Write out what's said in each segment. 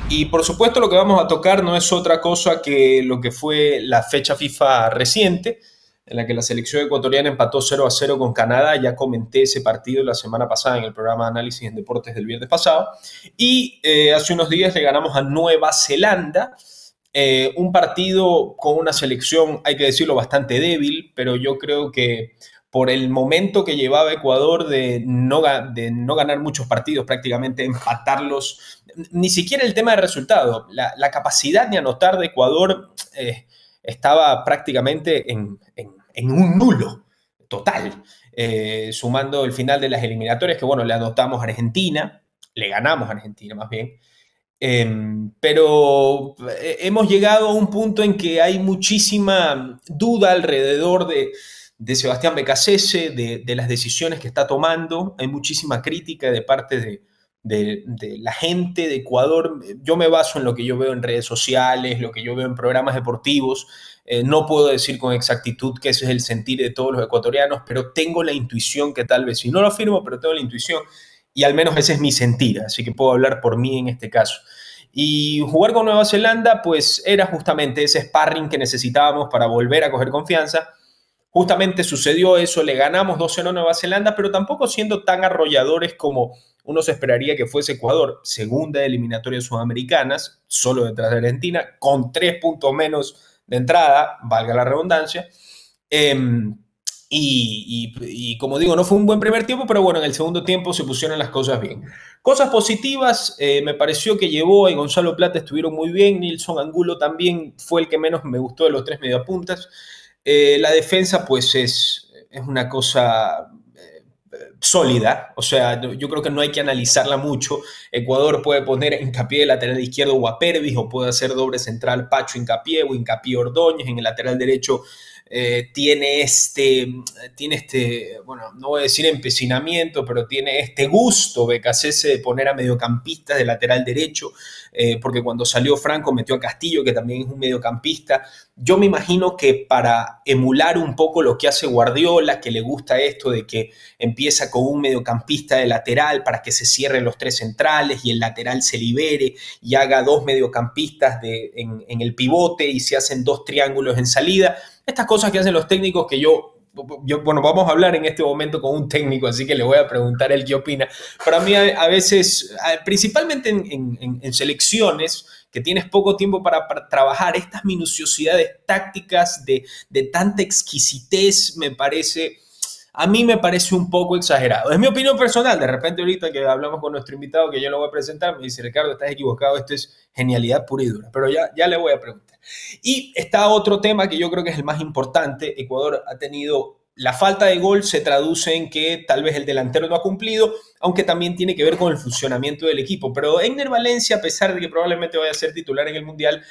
Y por supuesto lo que vamos a tocar no es otra cosa que lo que fue la fecha FIFA reciente, en la que la selección ecuatoriana empató 0-0 con Canadá. Ya comenté ese partido la semana pasada en el programa de análisis en deportes del viernes pasado. Y hace unos días le ganamos a Nueva Zelanda. Un partido con una selección, hay que decirlo, bastante débil, pero yo creo que por el momento que llevaba Ecuador de no ganar muchos partidos, prácticamente empatarlos, ni siquiera el tema de resultado, la capacidad de anotar de Ecuador estaba prácticamente en un nulo total, sumando el final de las eliminatorias, que bueno, le anotamos a Argentina, le ganamos a Argentina más bien, pero hemos llegado a un punto en que hay muchísima duda alrededor de Sebastián Becasese, de las decisiones que está tomando. Hay muchísima crítica de parte de la gente de Ecuador. Yo me baso en lo que yo veo en redes sociales, lo que yo veo en programas deportivos. No puedo decir con exactitud que ese es el sentir de todos los ecuatorianos, pero tengo la intuición que tal vez, si no lo afirmo, pero tengo la intuición y al menos ese es mi sentir, así que puedo hablar por mí en este caso. Y jugar con Nueva Zelanda, pues era justamente ese sparring que necesitábamos para volver a coger confianza. Justamente sucedió eso, le ganamos 2-0 a Nueva Zelanda, pero tampoco siendo tan arrolladores como uno se esperaría que fuese Ecuador, segunda de eliminatorias sudamericanas, solo detrás de Argentina, con 3 puntos menos de entrada, valga la redundancia. Y como digo, no fue un buen primer tiempo, pero bueno, en el segundo tiempo se pusieron las cosas bien. Cosas positivas, me pareció que Yeboah y Gonzalo Plata estuvieron muy bien, Nilson Angulo también fue el que menos me gustó de los tres mediapuntas. La defensa pues es una cosa sólida, o sea, yo creo que no hay que analizarla mucho. Ecuador puede poner Hincapié de lateral izquierdo o a Pervis, o puede hacer doble central Pacho Hincapié o Hincapié Ordóñez. En el lateral derecho tiene este, bueno, no voy a decir empecinamiento, pero tiene este gusto Becasese de poner a mediocampistas de lateral derecho, porque cuando salió Franco metió a Castillo, que también es un mediocampista. Yo me imagino que para emular un poco lo que hace Guardiola, que le gusta esto de que empieza con un mediocampista de lateral para que se cierren los tres centrales y el lateral se libere y haga dos mediocampistas en el pivote y se hacen dos triángulos en salida. Estas cosas que hacen los técnicos que bueno, vamos a hablar en este momento con un técnico, así que le voy a preguntar él qué opina. Para mí a veces, principalmente en selecciones, que tienes poco tiempo para trabajar, estas minuciosidades tácticas de tanta exquisitez, a mí me parece un poco exagerado. Es mi opinión personal. De repente ahorita que hablamos con nuestro invitado, que yo lo voy a presentar, me dice, Ricardo, estás equivocado, esto es genialidad pura y dura. Pero ya le voy a preguntar. Y está otro tema que yo creo que es el más importante. Ecuador ha tenido la falta de gol, se traduce en que tal vez el delantero no ha cumplido, aunque también tiene que ver con el funcionamiento del equipo. Pero Egner Valencia, a pesar de que probablemente vaya a ser titular en el Mundial,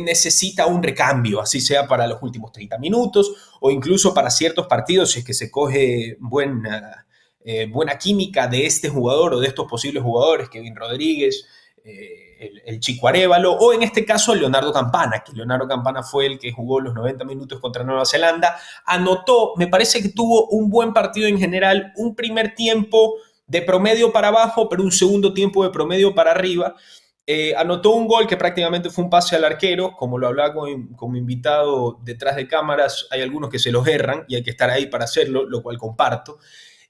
necesita un recambio, así sea para los últimos 30 minutos o incluso para ciertos partidos, si es que se coge buena química de este jugador o de estos posibles jugadores, Kevin Rodríguez, el Chico Arévalo, o en este caso Leonardo Campana, que Leonardo Campana fue el que jugó los 90 minutos contra Nueva Zelanda, anotó, me parece que tuvo un buen partido en general, un primer tiempo de promedio para abajo, pero un segundo tiempo de promedio para arriba. Anotó un gol que prácticamente fue un pase al arquero, como lo hablaba con mi invitado detrás de cámaras, hay algunos que se los erran y hay que estar ahí para hacerlo, lo cual comparto.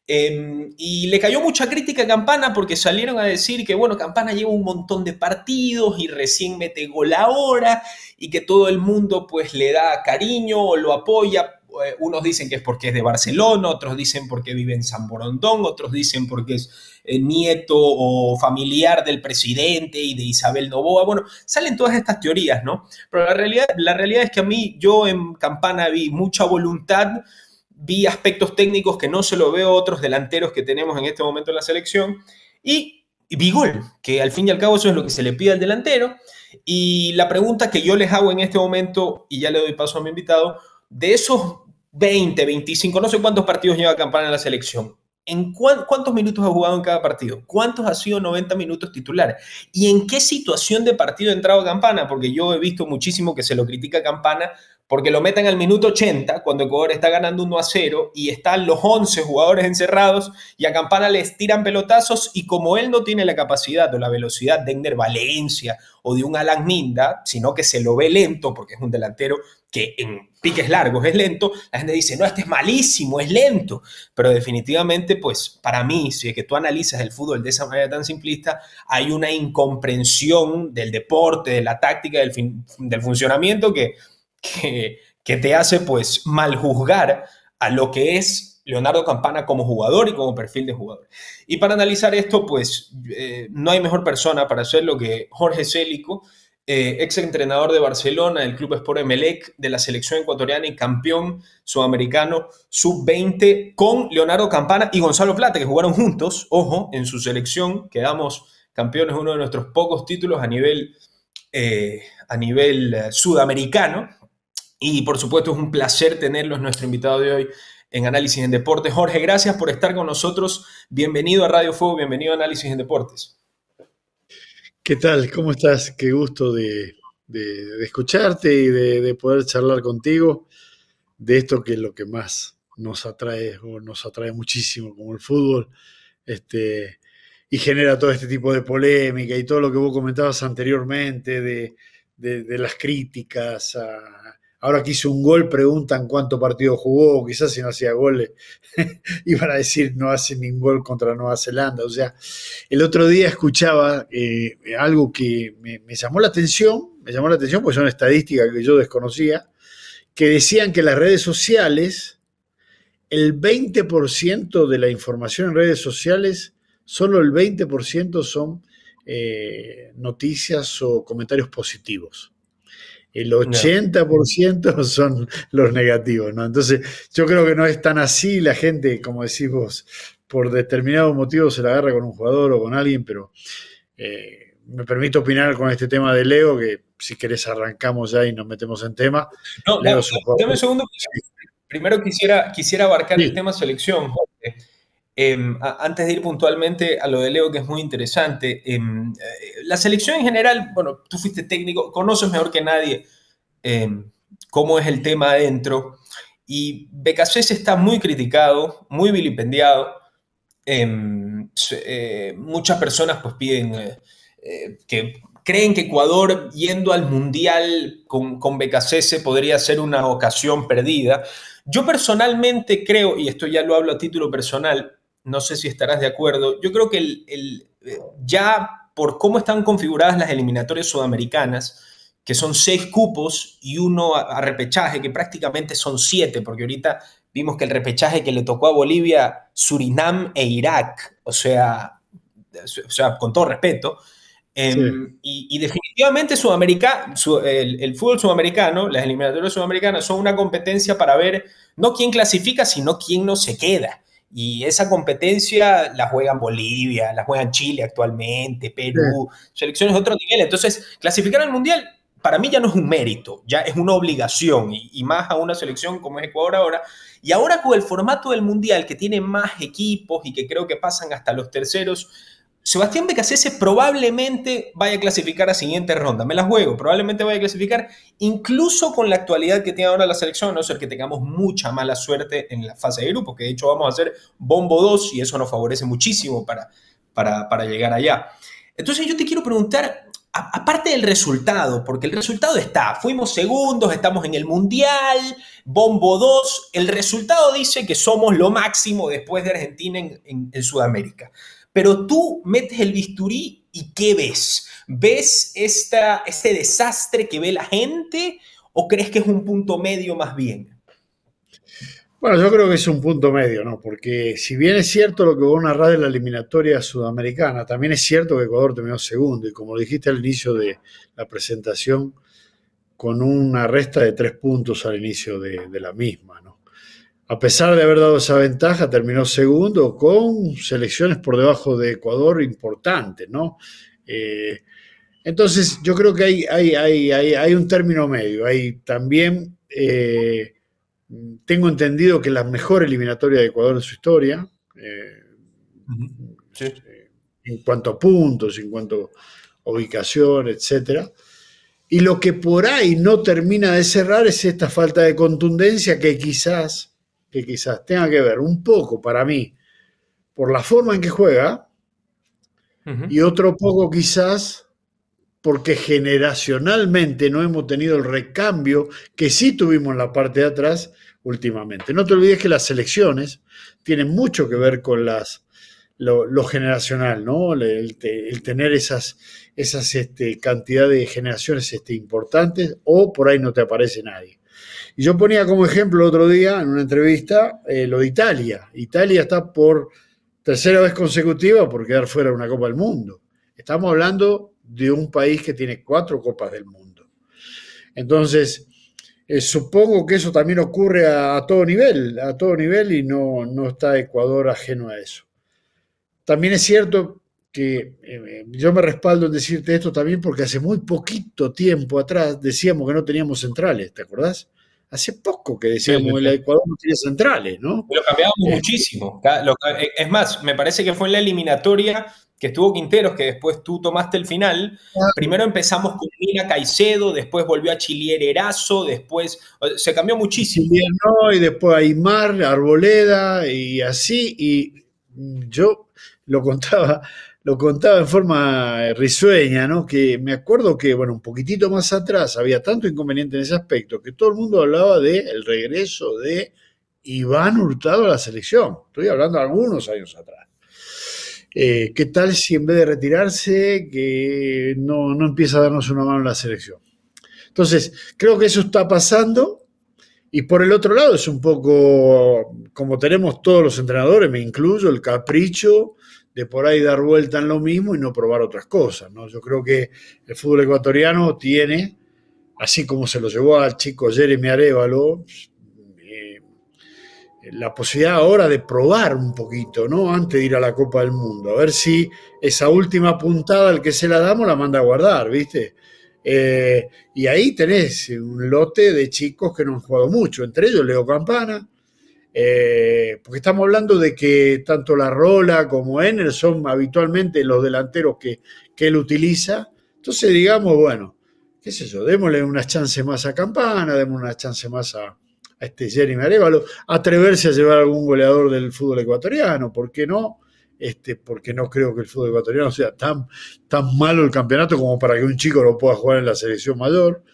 Y le cayó mucha crítica a Campana porque salieron a decir que, bueno, Campana lleva un montón de partidos y recién mete gol ahora y que todo el mundo pues le da cariño o lo apoya. Unos dicen que es porque es de Barcelona, otros dicen porque vive en San Borondón, otros dicen porque es nieto o familiar del presidente y de Isabel Noboa. Bueno, salen todas estas teorías, ¿no? Pero la realidad es que yo en Campana vi mucha voluntad, vi aspectos técnicos que no se lo veo a otros delanteros que tenemos en este momento en la selección y vi gol, que al fin y al cabo eso es lo que se le pide al delantero. Y la pregunta que yo les hago en este momento, y ya le doy paso a mi invitado, de esos 20, 25, no sé cuántos partidos lleva Campana en la selección, ¿cuántos minutos ha jugado en cada partido? ¿Cuántos ha sido 90 minutos titular? ¿Y en qué situación de partido ha entrado Campana? Porque yo he visto muchísimo que se lo critica a Campana porque lo meten al minuto 80 cuando Ecuador está ganando 1-0 y están los 11 jugadores encerrados y a Campana les tiran pelotazos y como él no tiene la capacidad o la velocidad de Ender Valencia o de un Alan Minda, sino que se lo ve lento porque es un delantero que en piques largos es lento, la gente dice, no, este es malísimo, es lento, pero definitivamente, pues para mí, si es que tú analizas el fútbol de esa manera tan simplista, hay una incomprensión del deporte, de la táctica, del funcionamiento que te hace pues mal juzgar a lo que es Leonardo Campana como jugador y como perfil de jugador. Y para analizar esto, pues no hay mejor persona para hacerlo que Jorge Célico, ex entrenador de Barcelona, del Club Sport Emelec, de la selección ecuatoriana y campeón sudamericano sub-20 con Leonardo Campana y Gonzalo Plata, que jugaron juntos, ojo, en su selección, quedamos campeones, uno de nuestros pocos títulos a nivel sudamericano. Y por supuesto es un placer tenerlo, es nuestro invitado de hoy en Análisis en Deportes. Jorge, gracias por estar con nosotros. Bienvenido a Radio Fuego, bienvenido a Análisis en Deportes. ¿Qué tal? ¿Cómo estás? Qué gusto de escucharte y de poder charlar contigo de esto que es lo que más nos atrae o nos atrae muchísimo, como el fútbol, y genera todo este tipo de polémica y todo lo que vos comentabas anteriormente de las críticas. Ahora que hizo un gol, preguntan cuánto partido jugó, quizás si no hacía goles, iban a decir no hace ningún gol contra Nueva Zelanda. O sea, el otro día escuchaba algo que me llamó la atención porque son estadísticas que yo desconocía, que decían que las redes sociales, el 20% de la información en redes sociales, solo el 20% son noticias o comentarios positivos. El 80% son los negativos, ¿no? Entonces, yo creo que no es tan así. La gente, como decís vos, por determinados motivos se la agarra con un jugador o con alguien, pero me permito opinar con este tema de Leo, que si querés arrancamos ya y nos metemos en tema. No, Leo es un jugador. dame un segundo. Primero quisiera abarcar el Sí. tema selección, Jorge. Antes de ir puntualmente a lo de Leo, que es muy interesante, la selección en general, bueno, tú fuiste técnico, conoces mejor que nadie cómo es el tema adentro, y Becasés está muy criticado, muy vilipendiado. Muchas personas pues piden que creen que Ecuador yendo al Mundial con Becasese podría ser una ocasión perdida. Yo personalmente creo, y esto ya lo hablo a título personal, no sé si estarás de acuerdo, yo creo que ya por cómo están configuradas las eliminatorias sudamericanas, que son 6 cupos y uno a repechaje, que prácticamente son 7, porque ahorita vimos que el repechaje que le tocó a Bolivia, Surinam e Irak, o sea con todo respeto, Sí. y definitivamente el fútbol sudamericano, las eliminatorias sudamericanas son una competencia para ver no quién clasifica, sino quién no se queda. Y esa competencia la juegan Bolivia, la juegan Chile actualmente, Perú, selecciones de otro nivel. Entonces, clasificar al Mundial para mí ya no es un mérito, ya es una obligación, y más a una selección como es Ecuador ahora. Y ahora con el formato del Mundial, que tiene más equipos y que creo que pasan hasta los terceros, Sebastián Becasese probablemente vaya a clasificar a siguiente ronda. Me la juego, probablemente vaya a clasificar, incluso con la actualidad que tiene ahora la selección, a no ser que tengamos mucha mala suerte en la fase de grupos, que de hecho vamos a hacer bombo 2 y eso nos favorece muchísimo para llegar allá. Entonces yo te quiero preguntar, aparte del resultado, porque el resultado está, fuimos segundos, estamos en el Mundial, bombo 2, el resultado dice que somos lo máximo después de Argentina en Sudamérica. Pero tú metes el bisturí y ¿qué ves? ¿Ves este desastre que ve la gente o crees que es un punto medio más bien? Bueno, yo creo que es un punto medio, ¿no? Porque si bien es cierto lo que vos narrás de la eliminatoria sudamericana, también es cierto que Ecuador terminó segundo y como lo dijiste al inicio de la presentación, con una resta de 3 puntos al inicio de la misma, ¿no? A pesar de haber dado esa ventaja, terminó segundo con selecciones por debajo de Ecuador importantes, ¿no? Entonces, yo creo que hay un término medio. Hay también, tengo entendido que la mejor eliminatoria de Ecuador en su historia, Sí. en cuanto a puntos, en cuanto a ubicación, etcétera. Y lo que por ahí no termina de cerrar es esta falta de contundencia que quizás tenga que ver un poco para mí por la forma en que juega Ujú. y otro poco quizás porque generacionalmente no hemos tenido el recambio que sí tuvimos en la parte de atrás últimamente. No te olvides que las selecciones tienen mucho que ver con lo generacional, ¿no? El tener esas cantidad de generaciones importantes o por ahí no te aparece nadie. Y yo ponía como ejemplo el otro día en una entrevista lo de Italia. Italia está por tercera vez consecutiva por quedar fuera de una Copa del Mundo. Estamos hablando de un país que tiene 4 Copas del Mundo. Entonces, supongo que eso también ocurre a todo nivel y no está Ecuador ajeno a eso. También es cierto que yo me respaldo en decirte esto también porque hace muy poquito tiempo atrás decíamos que no teníamos centrales, ¿te acordás? Hace poco que Sí, sí, decíamos que el sí. Ecuador no tiene centrales, ¿no? Lo cambiábamos Eh, muchísimo. Es más, me parece que fue en la eliminatoria que estuvo Quinteros, que después tú tomaste el final. Primero empezamos con Mina Caicedo, después volvió a Chilier Erazo, después se cambió muchísimo. no, y después Aymar, Arboleda y así, y yo lo contaba, lo contaba en forma risueña, ¿no? Que me acuerdo que, bueno, un poquitito más atrás había tanto inconveniente en ese aspecto que todo el mundo hablaba del regreso de Iván Hurtado a la selección. Estoy hablando de algunos años atrás. ¿Qué tal si en vez de retirarse, que no empieza a darnos una mano en la selección? Entonces, creo que eso está pasando. Y por el otro lado es un poco, como tenemos todos los entrenadores, me incluyo, el capricho de por ahí dar vuelta en lo mismo y no probar otras cosas, ¿no? Yo creo que el fútbol ecuatoriano tiene, así como se lo llevó al chico Jeremy Arévalo, eh, la posibilidad ahora de probar un poquito, ¿no? Antes de ir a la Copa del Mundo, a ver si esa última puntada al que se la damos la manda a guardar, ¿viste? Y ahí tenés un lote de chicos que no han jugado mucho, entre ellos Leo Campana, porque estamos hablando de que tanto La Rola como Ener son habitualmente los delanteros que él utiliza. Entonces, digamos, bueno, qué sé yo, démosle unas chances más a Campana, démosle unas chances más a este Jeremy Arévalo, atreverse a llevar a algún goleador del fútbol ecuatoriano, ¿por qué no? Porque no creo que el fútbol ecuatoriano sea tan malo el campeonato como para que un chico lo pueda jugar en la selección mayor.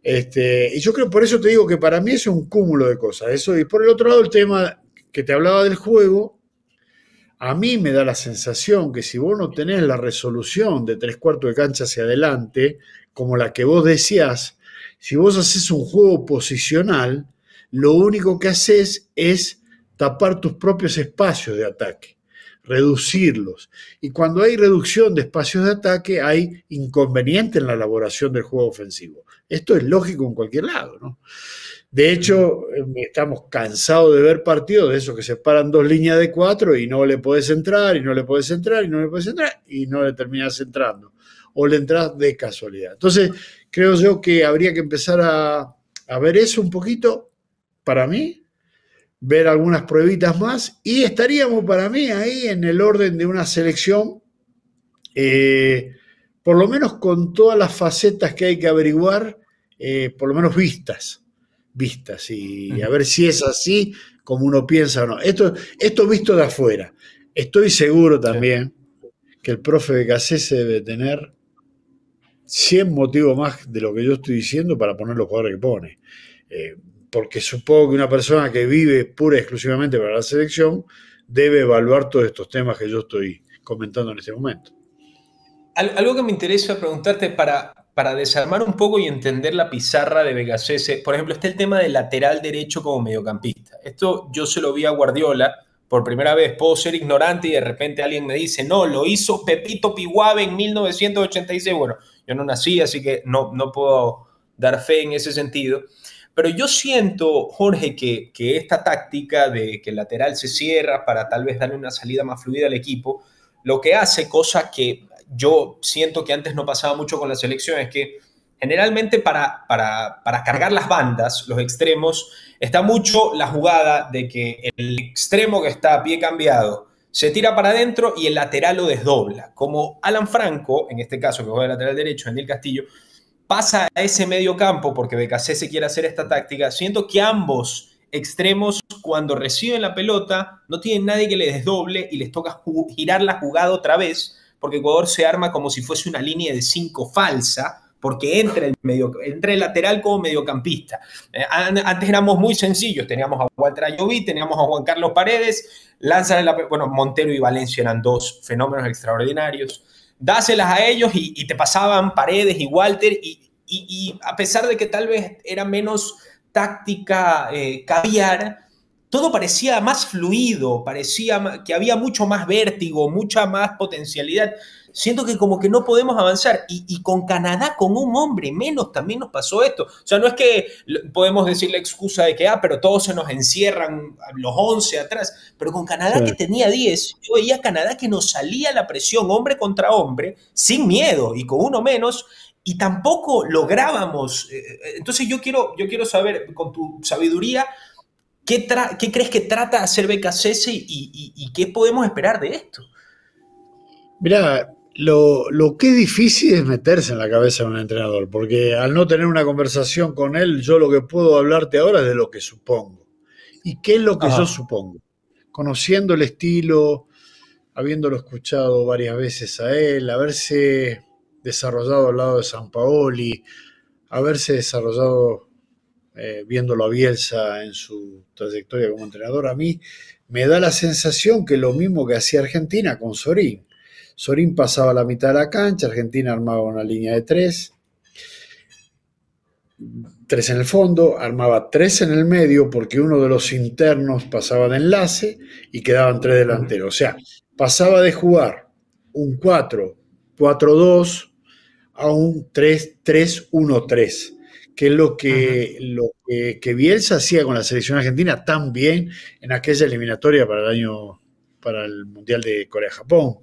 Y yo creo, por eso te digo que para mí es un cúmulo de cosas. Eso, y por el otro lado, el tema que te hablaba del juego, a mí me da la sensación que si vos no tenés la resolución de 3/4 de cancha hacia adelante, como la que vos decías, si vos haces un juego posicional, lo único que haces es tapar tus propios espacios de ataque, reducirlos. Y cuando hay reducción de espacios de ataque, hay inconveniente en la elaboración del juego ofensivo. Esto es lógico en cualquier lado, ¿no? De hecho, estamos cansados de ver partidos de esos que se paran 2 líneas de 4 y no le podés entrar, y no le podés entrar, y no le podés entrar, y no le terminás entrando. O le entras de casualidad. Entonces, creo yo que habría que empezar a ver eso un poquito, para mí, ver algunas pruebitas más, y estaríamos para mí ahí en el orden de una selección, eh, por lo menos con todas las facetas que hay que averiguar, por lo menos vistas y a Ujú. ver si es así como uno piensa o no. Esto visto de afuera. Estoy seguro Sí. también que el profe de se debe tener 100 motivos más de lo que yo estoy diciendo para poner los jugadores que pone. Eh, Porque supongo que una persona que vive pura y exclusivamente para la selección debe evaluar todos estos temas que yo estoy comentando en este momento. Algo que me interesa preguntarte para desarmar un poco y entender la pizarra de Becasese. Por ejemplo, está el tema del lateral derecho como mediocampista. Esto yo se lo vi a Guardiola por primera vez. Puedo ser ignorante y de repente alguien me dice, no, lo hizo Pepito Piguave en 1986. Bueno, yo no nací, así que no puedo dar fe en ese sentido. Pero yo siento, Jorge, que esta táctica de que el lateral se cierra para tal vez darle una salida más fluida al equipo, lo que hace, cosa que yo siento que antes no pasaba mucho con la selección, es que generalmente para cargar las bandas, los extremos, está mucho la jugada de que el extremo que está a pie cambiado se tira para adentro y el lateral lo desdobla. Como Alan Franco, en este caso que juega de lateral derecho, Daniel Castillo, pasa a ese medio campo, porque BKC quiere hacer esta táctica, siento que ambos extremos, cuando reciben la pelota, no tienen nadie que les desdoble y les toca girar la jugada otra vez, porque Ecuador se arma como si fuese una línea de 5 falsa, porque entra el lateral como mediocampista. Antes éramos muy sencillos, teníamos a Walter Ayoví, teníamos a Juan Carlos Paredes, bueno, Montero y Valencia eran dos fenómenos extraordinarios, dáselas a ellos y te pasaban Paredes y Walter, y a pesar de que tal vez era menos táctica caviar, todo parecía más fluido, parecía que había mucho más vértigo, mucha más potencialidad. Siento que como que no podemos avanzar. Y con Canadá, con un hombre menos, también nos pasó esto. O sea, no es que podemos decir la excusa de que, pero todos se nos encierran los 11 atrás. Pero con Canadá, sí, que tenía 10, yo veía a Canadá que nos salía la presión hombre contra hombre, sin miedo y con uno menos, y tampoco lográbamos. Entonces yo quiero saber, con tu sabiduría, ¿qué crees que trata de hacer BKC y qué podemos esperar de esto? Mirá, lo que es difícil es meterse en la cabeza de un entrenador, porque al no tener una conversación con él, yo lo que puedo hablarte ahora es de lo que supongo. ¿Y qué es lo que yo supongo? Conociendo el estilo, habiéndolo escuchado varias veces a él, haberse desarrollado al lado de Sampaoli, haberse desarrollado viéndolo a Bielsa en su trayectoria como entrenador, a mí me da la sensación que lo mismo que hacía Argentina con Sorín. Sorín pasaba la mitad de la cancha, Argentina armaba una línea de tres en el fondo, armaba 3 en el medio porque uno de los internos pasaba de enlace y quedaban 3 delanteros. O sea, pasaba de jugar un 4-4-2 a un 3-3-1-3, que es lo que Bielsa hacía con la selección argentina tan bien en aquella eliminatoria para el Mundial de Corea-Japón,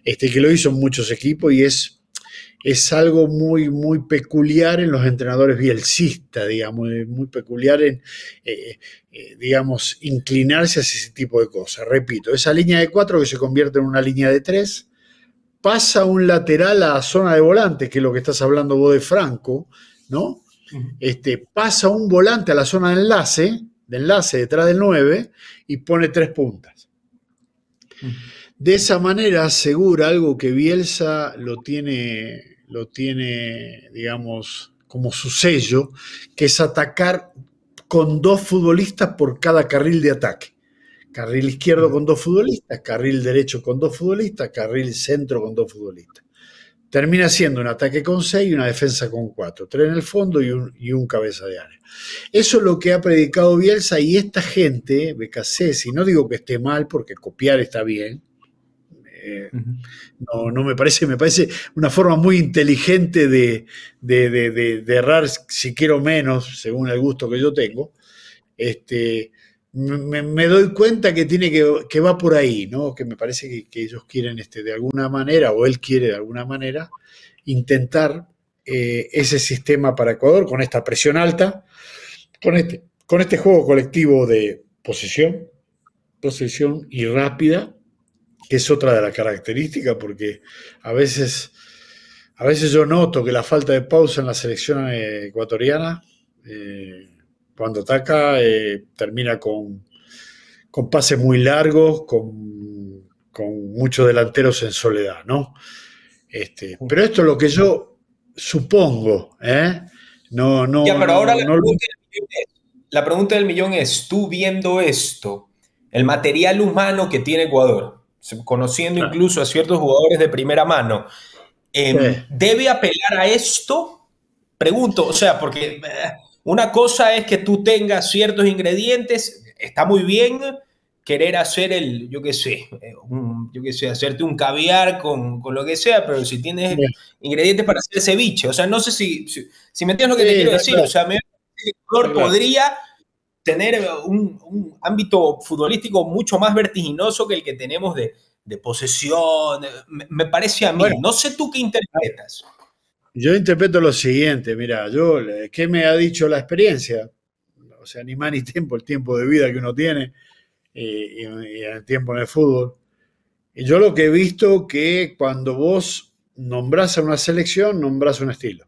que lo hizo en muchos equipos y es algo muy, muy peculiar en los entrenadores bielsistas, digamos, muy peculiar en, digamos, inclinarse hacia ese tipo de cosas. Repito, esa línea de 4 que se convierte en una línea de 3, pasa un lateral a la zona de volantes, que es lo que estás hablando vos de Franco, ¿no? Pasa un volante a la zona de enlace detrás del 9 y pone 3 puntas. De esa manera asegura algo que Bielsa lo tiene, digamos, como su sello, que es atacar con 2 futbolistas por cada carril de ataque. Carril izquierdo con 2 futbolistas, carril derecho con 2 futbolistas, carril centro con 2 futbolistas. Termina siendo un ataque con 6 y una defensa con 4, 3 en el fondo y un cabeza de área. Eso es lo que ha predicado Bielsa, y esta gente, BKC, si no digo que esté mal, porque copiar está bien, no me parece una forma muy inteligente de errar, si quiero menos, según el gusto que yo tengo. Me doy cuenta que va por ahí, ¿no? Que me parece que ellos quieren de alguna manera, o él quiere de alguna manera, intentar ese sistema para Ecuador con esta presión alta, con este juego colectivo de posesión y rápida, que es otra de las características, porque a veces yo noto que la falta de pausa en la selección ecuatoriana, cuando ataca, termina con pases muy largos, con muchos delanteros en soledad, ¿no? Pero esto es lo que yo supongo, ¿eh? Pero ahora la pregunta del millón es, tú viendo esto, el material humano que tiene Ecuador, conociendo incluso a ciertos jugadores de primera mano, ¿debe apelar a esto? Pregunto, o sea, porque una cosa es que tú tengas ciertos ingredientes, está muy bien querer hacer hacerte un caviar con lo que sea, pero si tienes ingredientes para hacer ceviche, o sea, no sé si me entiendes lo que te quiero decir, o sea, Ecuador podría tener un ámbito futbolístico mucho más vertiginoso que el que tenemos de posesión, me parece a mí. Bueno, no sé tú qué interpretas. Yo interpreto lo siguiente, mira, ¿qué me ha dicho la experiencia? O sea, ni más ni tiempo, el tiempo de vida que uno tiene y el tiempo en el fútbol. Y yo lo que he visto que cuando vos nombrás a una selección, nombrás un estilo.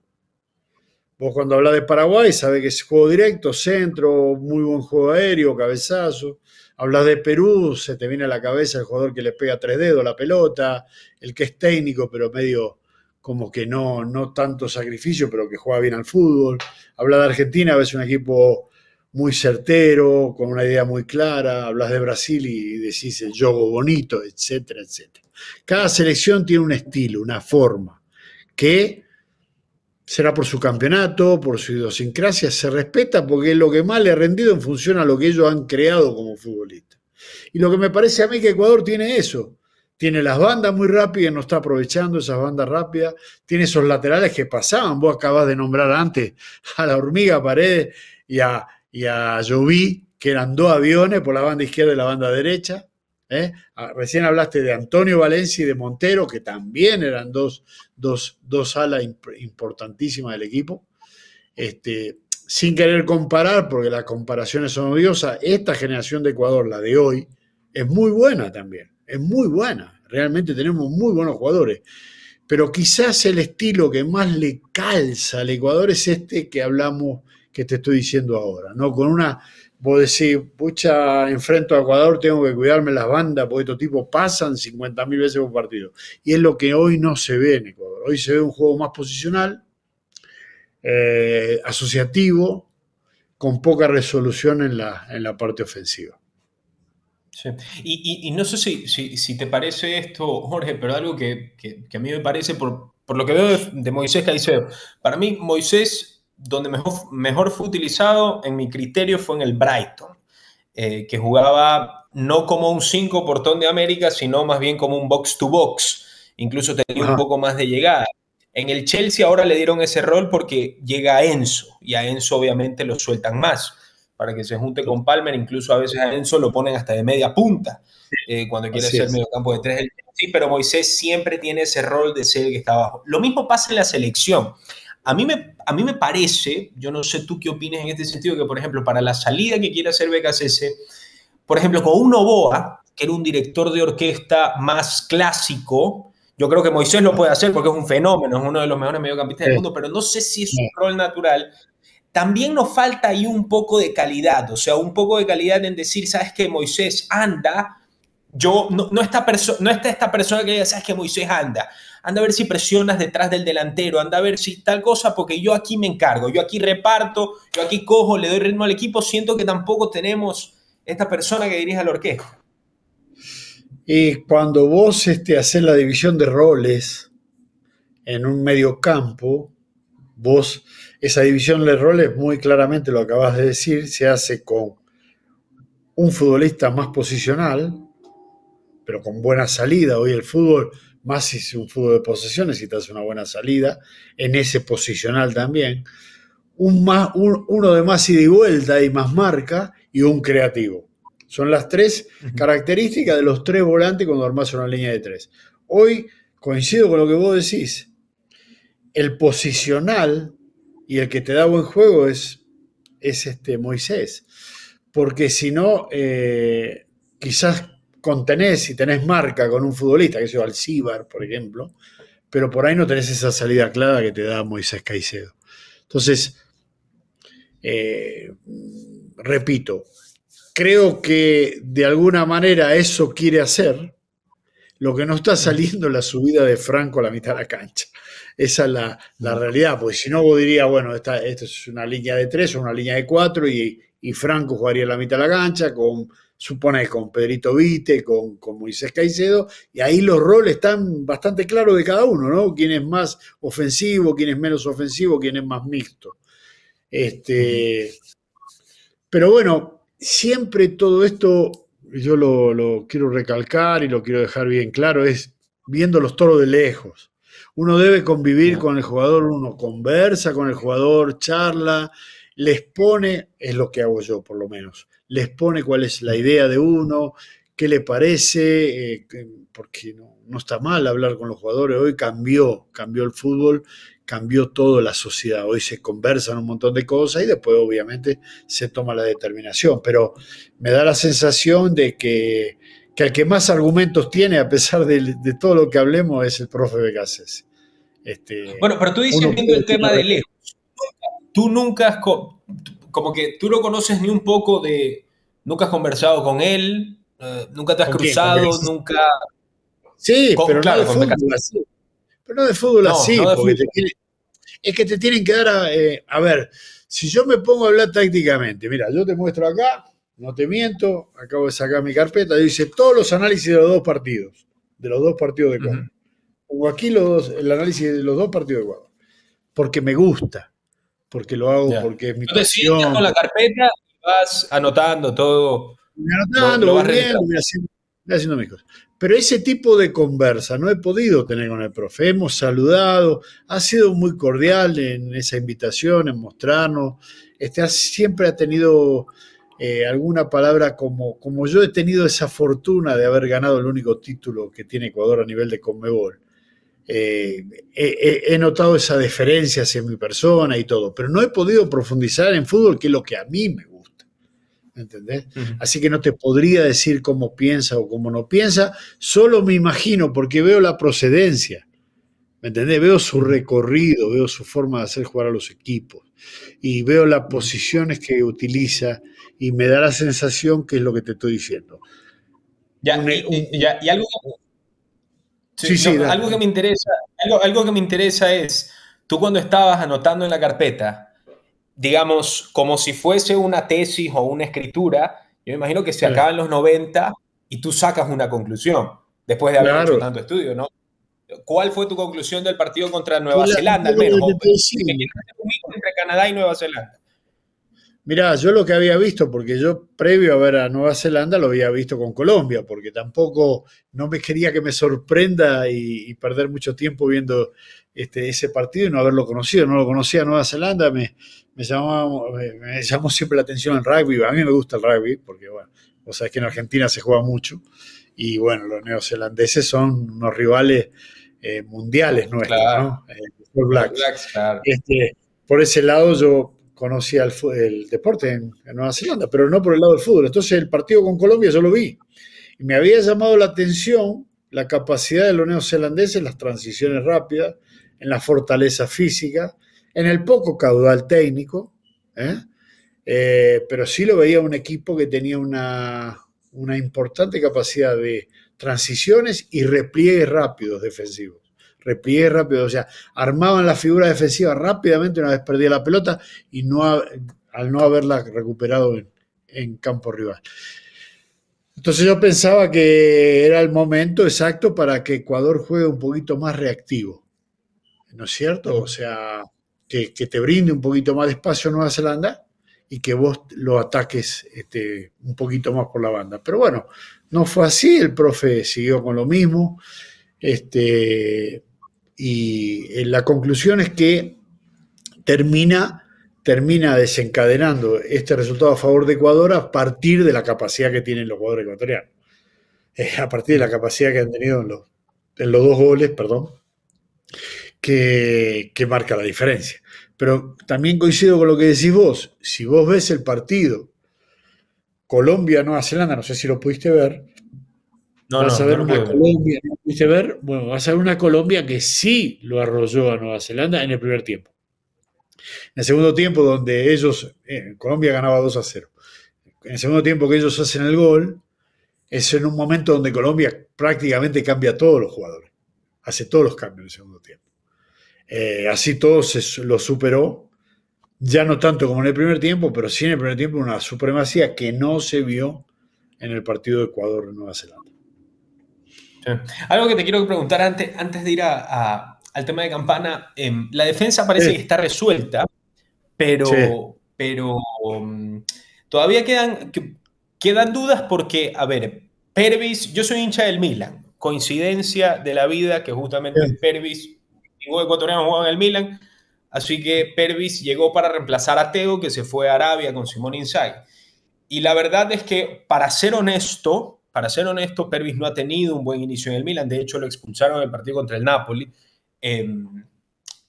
Vos cuando hablas de Paraguay sabés que es juego directo, centro, muy buen juego aéreo, cabezazo. Hablas de Perú, se te viene a la cabeza el jugador que le pega 3 dedos a la pelota, el que es técnico, pero medio como que no tanto sacrificio, pero que juega bien al fútbol. Hablas de Argentina, ves un equipo muy certero, con una idea muy clara. Hablas de Brasil y decís el juego bonito, etcétera, etcétera. Cada selección tiene un estilo, una forma, que será por su campeonato, por su idiosincrasia, se respeta porque es lo que más le ha rendido en función a lo que ellos han creado como futbolistas. Y lo que me parece a mí que Ecuador tiene eso. Tiene las bandas muy rápidas, no está aprovechando esas bandas rápidas. Tiene esos laterales que pasaban. Vos acabás de nombrar antes a la Hormiga Paredes y a Joví, que eran 2 aviones por la banda izquierda y la banda derecha. Recién hablaste de Antonio Valencia y de Montero, que también eran dos alas importantísimas del equipo. Sin querer comparar, porque las comparaciones son odiosas, esta generación de Ecuador, la de hoy, es muy buena también, es muy buena. Realmente tenemos muy buenos jugadores. Pero quizás el estilo que más le calza al Ecuador es este que hablamos, que te estoy diciendo ahora, ¿no? Con una, vos decís, pucha, enfrento a Ecuador, tengo que cuidarme las bandas, porque estos tipos pasan 50.000 veces por partido. Y es lo que hoy no se ve en Ecuador. Hoy se ve un juego más posicional, asociativo, con poca resolución en la parte ofensiva. Sí. Y no sé si te parece esto, Jorge, pero algo que a mí me parece, por lo que veo de Moisés Caicedo, para mí Moisés, donde mejor fue utilizado, en mi criterio, fue en el Brighton, que jugaba no como un 5 portón de América, sino más bien como un box to box, incluso tenía un poco más de llegada. En el Chelsea ahora le dieron ese rol porque llega Enzo, y a Enzo obviamente lo sueltan más para que se junte con Palmer. Incluso a veces a Enzo lo ponen hasta de media punta cuando quiere ser mediocampo de 3. Sí, pero Moisés siempre tiene ese rol de ser el que está abajo. Lo mismo pasa en la selección. A mí me parece, yo no sé tú qué opinas en este sentido, que por ejemplo para la salida que quiere hacer BKCS, por ejemplo con un Noboa, que era un director de orquesta más clásico, yo creo que Moisés lo puede hacer porque es un fenómeno, es uno de los mejores mediocampistas del mundo, pero no sé si es un rol natural. También nos falta ahí un poco de calidad, o sea, un poco de calidad en decir, ¿sabes qué? Moisés anda, no está esta persona que diga, ¿sabes qué? Moisés anda a ver si presionas detrás del delantero, anda a ver si tal cosa, porque yo aquí me encargo, yo aquí reparto, yo aquí cojo, le doy ritmo al equipo. Siento que tampoco tenemos esta persona que dirija la orquesta. Y cuando vos haces la división de roles en un mediocampo, vos, esa división de roles, muy claramente lo acabas de decir, se hace con un futbolista más posicional, pero con buena salida. Hoy el fútbol, más si es un fútbol de posesión, necesitas una buena salida, en ese posicional también. Uno de más ida y vuelta y más marca, y un creativo. Son las 3 características de los 3 volantes cuando armás una línea de 3. Hoy coincido con lo que vos decís. El posicional y el que te da buen juego es Moisés. Porque si no, quizás contenés y tenés marca con un futbolista, que sea Alcíbar, por ejemplo, pero por ahí no tenés esa salida clara que te da Moisés Caicedo. Entonces, repito, creo que de alguna manera eso quiere hacer. Lo que no está saliendo es la subida de Franco a la mitad de la cancha. Esa es la realidad, porque si no vos dirías, bueno, esto es una línea de 3 o una línea de 4 y Franco jugaría en la mitad de la cancha, supone con Pedrito Vite, con Moisés Caicedo, y ahí los roles están bastante claros de cada uno, ¿no? Quién es más ofensivo, quién es menos ofensivo, quién es más mixto. Pero bueno, siempre todo esto, yo lo quiero recalcar y lo quiero dejar bien claro, es viendo los toros de lejos. Uno debe convivir con el jugador, uno conversa con el jugador, charla, les pone, es lo que hago yo por lo menos, les pone cuál es la idea de uno, qué le parece, porque no está mal hablar con los jugadores. Hoy cambió el fútbol, cambió toda la sociedad. Hoy se conversan un montón de cosas y después obviamente se toma la determinación. Pero me da la sensación de que el que más argumentos tiene, a pesar de todo lo que hablemos, es el profe BKCS. Bueno, pero tú dices viendo el tema de lejos. tú nunca has, como que tú no conoces ni un poco de, nunca has conversado con él, nunca te has ¿Con quién? ¿Con cruzado, Becasese? nunca, Sí, pero no de claro, con fútbol Becasese. así. Pero no de fútbol No, así, no de porque fútbol. es que te tienen que dar a ver, si yo me pongo a hablar tácticamente, mira, yo te muestro acá, no te miento, acabo de sacar mi carpeta, dice todos los análisis de los dos partidos de Uh Ecuador. -huh. Pongo aquí el análisis de los dos partidos de Ecuador, porque me gusta, porque lo hago, Ya. porque es mi Tú te sientas pasión, con la carpeta y vas anotando todo, voy anotando, lo voy vas viendo, registrando. voy haciendo mis cosas. Pero ese tipo de conversa no he podido tener con el profe. Hemos saludado, ha sido muy cordial en esa invitación, en mostrarnos. Siempre ha tenido alguna palabra como yo he tenido esa fortuna de haber ganado el único título que tiene Ecuador a nivel de Conmebol. He notado esa deferencia hacia mi persona y todo, pero no he podido profundizar en fútbol, que es lo que a mí me gusta. ¿Entendés? Uh -huh. Así que no te podría decir cómo piensa o cómo no piensa, solo me imagino porque veo la procedencia, ¿me entendés? Veo su recorrido, veo su forma de hacer jugar a los equipos y veo las posiciones que utiliza y me da la sensación que es lo que te estoy diciendo. Ya, ya, y algo, sí, Sí, no, sí, dale, algo que dale. me interesa, algo que me interesa es, tú cuando estabas anotando en la carpeta, digamos, como si fuese una tesis o una escritura, yo me imagino que se acaban los 90 y tú sacas una conclusión, después de haber hecho Claro, tanto estudio, ¿no? ¿Cuál fue tu conclusión del partido contra fue Nueva un Zelanda, al poco lo menos? que te O, estoy si me diciendo. quieres hacer un mix entre Canadá y Nueva Zelanda. Mirá, yo lo que había visto, porque yo previo a ver a Nueva Zelanda lo había visto con Colombia, porque tampoco no me quería que me sorprenda y perder mucho tiempo viendo ese partido y no haberlo conocido. No lo conocía Nueva Zelanda, me llamó siempre la atención el rugby. A mí me gusta el rugby, porque bueno, vos sabés que en Argentina se juega mucho y bueno, los neozelandeses son unos rivales mundiales nuestros, Claro, ¿no? Los All los Blacks. Blacks, claro. Por ese lado yo conocía el deporte en Nueva Zelanda, pero no por el lado del fútbol. Entonces el partido con Colombia yo lo vi y me había llamado la atención la capacidad de los neozelandeses en las transiciones rápidas, en la fortaleza física, en el poco caudal técnico, ¿eh? Pero sí lo veía un equipo que tenía una importante capacidad de transiciones y repliegues rápidos defensivos. Repliegues rápidos, o sea, armaban la figura defensiva rápidamente una vez perdía la pelota y al no haberla recuperado en campo rival. Entonces yo pensaba que era el momento exacto para que Ecuador juegue un poquito más reactivo, ¿no es cierto? O sea, que te brinde un poquito más de espacio a Nueva Zelanda y que vos lo ataques un poquito más por la banda. Pero bueno, no fue así, el profe siguió con lo mismo. Y la conclusión es que termina, termina desencadenando este resultado a favor de Ecuador a partir de la capacidad que tienen los jugadores ecuatorianos. A partir de la capacidad que han tenido en los dos goles, perdón, que marca la diferencia. Pero también coincido con lo que decís vos. Si vos ves el partido Colombia-Nueva Zelanda, no sé si lo pudiste ver, No, vas a no, no ver lo una pude ver. Colombia, ¿no pudiste ver? Bueno, vas a ver una Colombia que sí lo arrolló a Nueva Zelanda en el primer tiempo. En el segundo tiempo, donde Colombia ganaba 2-0. En el segundo tiempo que ellos hacen el gol, es en un momento donde Colombia prácticamente cambia a todos los jugadores. Hace todos los cambios en el segundo tiempo. Así todo lo superó, ya no tanto como en el primer tiempo, pero sí en el primer tiempo una supremacía que no se vio en el partido de Ecuador-Nueva Zelanda. Sí. Algo que te quiero preguntar antes de ir al tema de Campana, la defensa parece Sí, que está resuelta, sí, pero todavía quedan dudas porque, a ver, Pervis, yo soy hincha del Milan, coincidencia de la vida que justamente Pervis, ningún ecuatoriano juega en el Milan, así que Pervis llegó para reemplazar a Teo, que se fue a Arabia con Simón Inzaghi. Y la verdad es que, para ser honesto, Pervis no ha tenido un buen inicio en el Milan. De hecho, lo expulsaron en el partido contra el Napoli. Eh,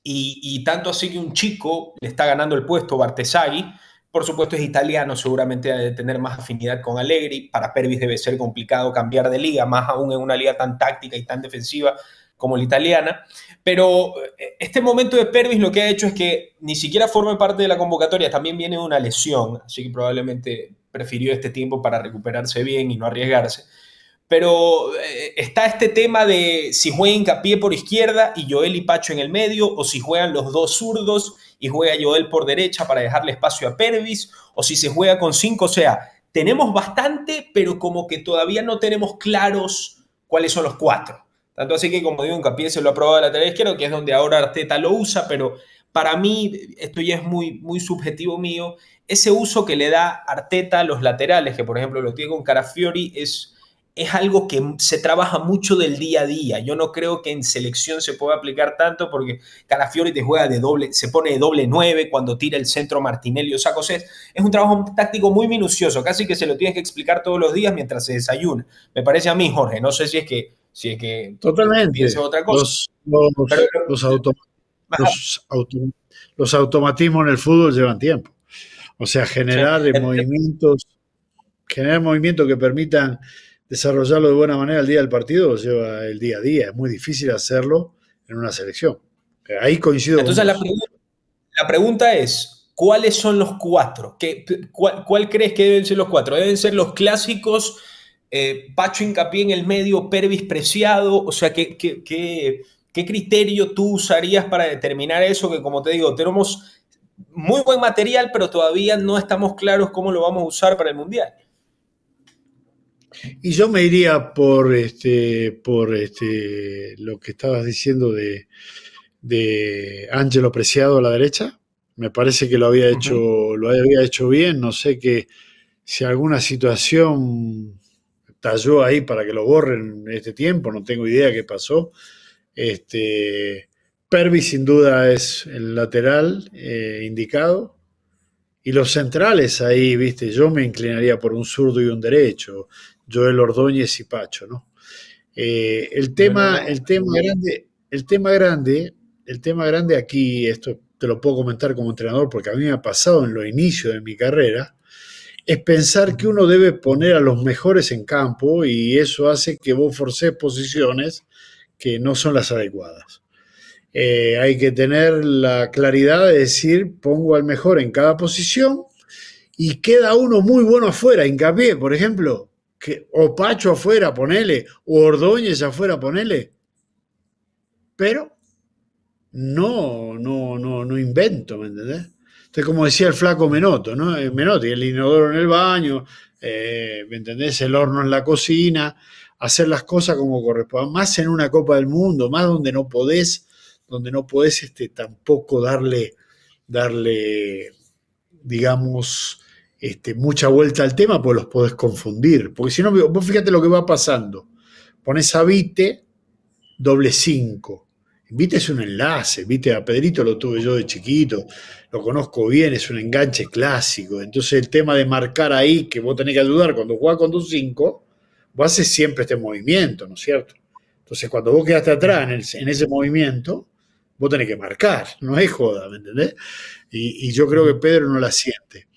y tanto así que un chico le está ganando el puesto, Bartesaghi. Por supuesto, es italiano, seguramente debe tener más afinidad con Allegri. Para Pervis debe ser complicado cambiar de liga, más aún en una liga tan táctica y tan defensiva como la italiana. Pero este momento de Pervis lo que ha hecho es que ni siquiera forme parte de la convocatoria, también viene de una lesión, así que probablemente prefirió este tiempo para recuperarse bien y no arriesgarse. Pero está este tema de si juega Hincapié por izquierda y Joel y Pacho en el medio, o si juegan los dos zurdos y juega Joel por derecha para dejarle espacio a Pervis, o si se juega con 5. O sea, tenemos bastante, pero como que todavía no tenemos claros cuáles son los 4. Tanto así que, como digo, Hincapié se lo ha probado a la lateral izquierdo, que es donde ahora Arteta lo usa, pero para mí, esto ya es muy, muy subjetivo mío, ese uso que le da Arteta a los laterales, que por ejemplo lo tiene con Carafiori, es algo que se trabaja mucho del día a día. Yo no creo que en selección se pueda aplicar tanto porque Calafiori te juega de doble, se pone de doble 9 cuando tira el centro Martinelli o Sacos. Es un trabajo táctico muy minucioso, casi que se lo tienes que explicar todos los días mientras se desayuna. Me parece a mí, Jorge, no sé si es que Totalmente. piensa otra cosa. Los automatismos en el fútbol llevan tiempo. O sea, generar movimientos que permitan desarrollarlo de buena manera el día del partido lleva el día a día. Es muy difícil hacerlo en una selección. Ahí coincido. Entonces la pregunta es, ¿cuáles son los 4? ¿Cuál crees que deben ser los 4? ¿Deben ser los clásicos? Pacho Hincapié en el medio, Pervis Preciado. O sea, ¿qué criterio tú usarías para determinar eso? Que como te digo, tenemos muy buen material, pero todavía no estamos claros cómo lo vamos a usar para el Mundial. Y yo me iría por lo que estabas diciendo de Ángelo Preciado a la derecha. Me parece que lo había hecho bien. No sé si alguna situación talló ahí para que lo borren en este tiempo. No tengo idea qué pasó. Pervis sin duda es el lateral indicado. Y los centrales ahí, viste, yo me inclinaría por un zurdo y un derecho. Joel Ordóñez y Pacho, ¿no? El tema grande aquí, esto te lo puedo comentar como entrenador porque a mí me ha pasado en los inicios de mi carrera, es pensar que uno debe poner a los mejores en campo y eso hace que vos forces posiciones que no son las adecuadas. Hay que tener la claridad de decir, pongo al mejor en cada posición y queda uno muy bueno afuera. Hincapié, por ejemplo, o Pacho afuera, ponele, o Ordóñez afuera, ponele. Pero no invento, ¿me entendés? Entonces, como decía el flaco Menotti, ¿no? Menotti, el inodoro en el baño, ¿me entendés? El horno en la cocina, hacer las cosas como corresponde, más en una Copa del Mundo, más donde no podés tampoco darle, digamos, mucha vuelta al tema, pues los podés confundir. Porque si no, vos fíjate lo que va pasando. Pones a Vite, doble 5. Vite es un enlace, Vite a Pedrito lo tuve yo de chiquito, lo conozco bien, es un enganche clásico. Entonces el tema de marcar ahí, que vos tenés que ayudar cuando jugás con tus 5, vos haces siempre este movimiento, ¿no es cierto? Entonces cuando vos quedaste atrás en ese movimiento, vos tenés que marcar, no es joda, ¿me entendés? Y yo creo que Pedro no la siente.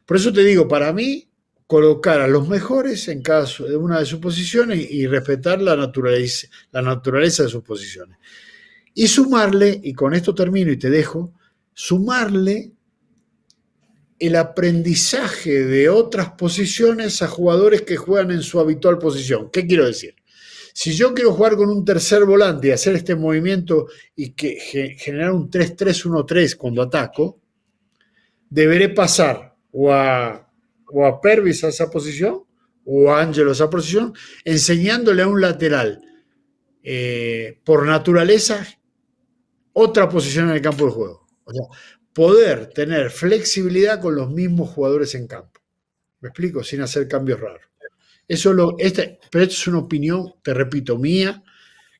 Por eso te digo, para mí, colocar a los mejores en cada una de sus posiciones y respetar la naturaleza de sus posiciones. Y sumarle, y con esto termino y te dejo, sumarle el aprendizaje de otras posiciones a jugadores que juegan en su habitual posición. ¿Qué quiero decir? Si yo quiero jugar con un tercer volante y hacer este movimiento y generar un 3-3-1-3 cuando ataco, deberé pasar o a Pervis a esa posición o a Ángelo a esa posición, enseñándole a un lateral por naturaleza otra posición en el campo de juego. O sea, poder tener flexibilidad con los mismos jugadores en campo. ¿Me explico? Sin hacer cambios raros. Pero esto es una opinión, te repito, mía,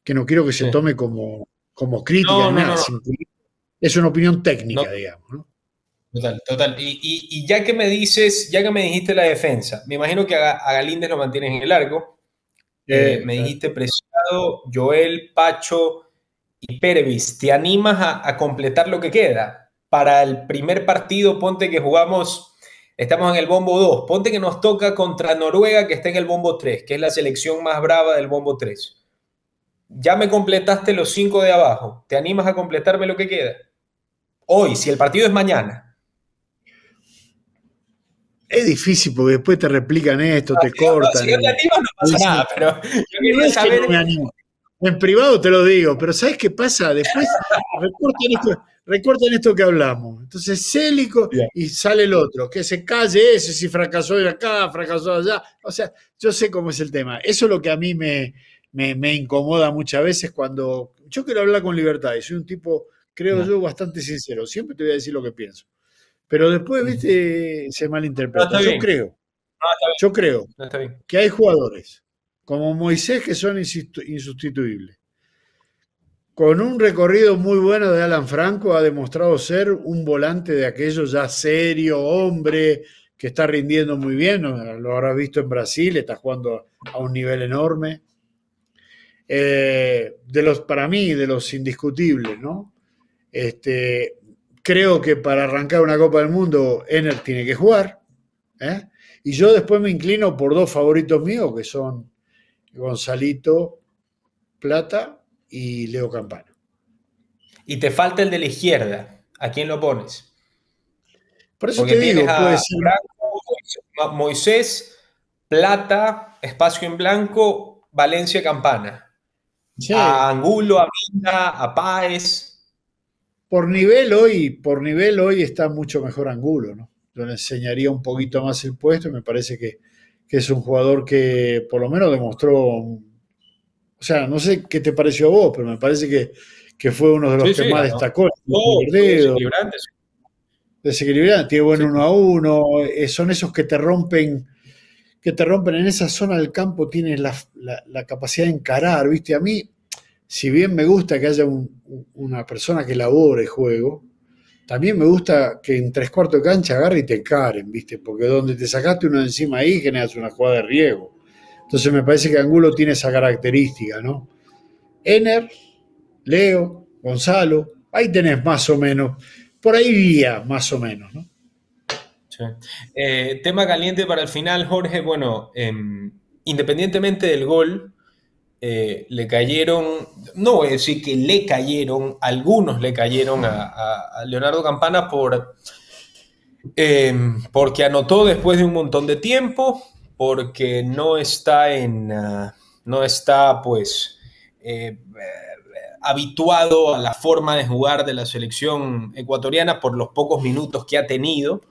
que no quiero que se tome como crítica. No. Es una opinión técnica, digamos, ¿no? Total. Y ya que me dijiste la defensa, me imagino que a Galíndez lo mantienes en el arco. Me dijiste Preciado, Joel, Pacho y Pervis. ¿Te animas a completar lo que queda? Para el primer partido, ponte que estamos en el bombo 2. Ponte que nos toca contra Noruega, que está en el bombo 3, que es la selección más brava del bombo 3. Ya me completaste los 5 de abajo. ¿Te animas a completarme lo que queda? Hoy, si el partido es mañana. Es difícil porque después te replican esto, te Si cortan. no te animas, no pasa Dicen, nada, pero yo no quería es que no saber. me animo. En privado te lo digo, pero ¿sabes qué pasa? Después recortan esto que hablamos. Entonces, Célico Ya. y sale el otro, que se calle ese si fracasó de acá, fracasó de allá. O sea, yo sé cómo es el tema. Eso es lo que a mí me incomoda muchas veces cuando yo quiero hablar con libertad y soy un tipo, creo No, yo, bastante sincero. Siempre te voy a decir lo que pienso. Pero después, viste, se no, malinterpreta. está bien. No, está bien. Yo creo No, está bien. que hay jugadores como Moisés que son insustituibles. Con un recorrido muy bueno de Alan Franco, ha demostrado ser un volante de aquello ya serio, hombre, que está rindiendo muy bien. Lo habrás visto en Brasil, está jugando a un nivel enorme. Para mí, de los indiscutibles, ¿no? Este, creo que para arrancar una Copa del Mundo, Ener tiene que jugar. ¿eh? Y yo después me inclino por dos favoritos míos, que son Gonzalito Plata y Leo Campana. Y te falta el de la izquierda. ¿A quién lo pones? Por eso Porque te tienes digo, puede a ser. Franco, Moisés, Plata, espacio en blanco, Valencia, Campana. A Sí, Angulo, a Mina, a Páez. por nivel hoy está mucho mejor Angulo, ¿no? Yo le enseñaría un poquito más el puesto y me parece que es un jugador que por lo menos demostró, o sea, no sé qué te pareció a vos, pero me parece que fue uno de los Sí, que sí, más ganó. destacó en No, el fue dedo, desequilibrante. desequilibrante, tiene buen Sí, uno a uno, son esos que te rompen en esa zona del campo, tienes la capacidad de encarar, ¿viste? A mí, si bien me gusta que haya una persona que elabore el juego, también me gusta que en tres cuartos de cancha agarre y te encaren, ¿viste? Porque donde te sacaste uno de encima ahí generas una jugada de riesgo. Entonces me parece que Angulo tiene esa característica, ¿no? Ener, Leo, Gonzalo, ahí tenés más o menos, por ahí iría más o menos, ¿no? sí. Tema caliente para el final, Jorge. Bueno, independientemente del gol, le cayeron, no voy a decir que le cayeron, algunos le cayeron a Leonardo Campana porque anotó después de un montón de tiempo, porque no está pues habituado a la forma de jugar de la selección ecuatoriana por los pocos minutos que ha tenido.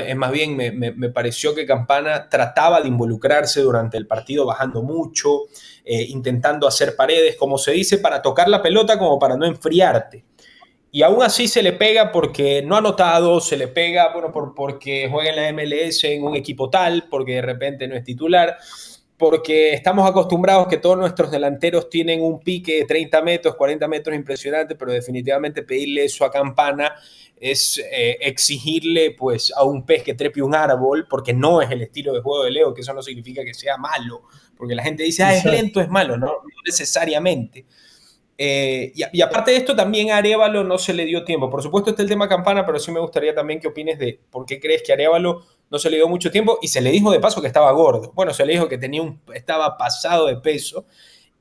Es más bien, me pareció que Campana trataba de involucrarse durante el partido bajando mucho, intentando hacer paredes, como se dice, para tocar la pelota como para no enfriarte. Y aún así se le pega porque no ha anotado, se le pega bueno, porque juega en la MLS en un equipo tal, porque de repente no es titular, porque estamos acostumbrados que todos nuestros delanteros tienen un pique de 30 metros, 40 metros impresionante, pero definitivamente pedirle eso a Campana es exigirle pues a un pez que trepe un árbol, porque no es el estilo de juego de Leo, que eso no significa que sea malo, porque la gente dice, ah, es lento, Exacto. es malo, no necesariamente. Y aparte de esto, también a Arévalo no se le dio tiempo. Por supuesto está el tema Campana, pero sí me gustaría también que opines de por qué crees que a Arévalo no se le dio mucho tiempo y se le dijo de paso que estaba gordo. Bueno, se le dijo que estaba pasado de peso.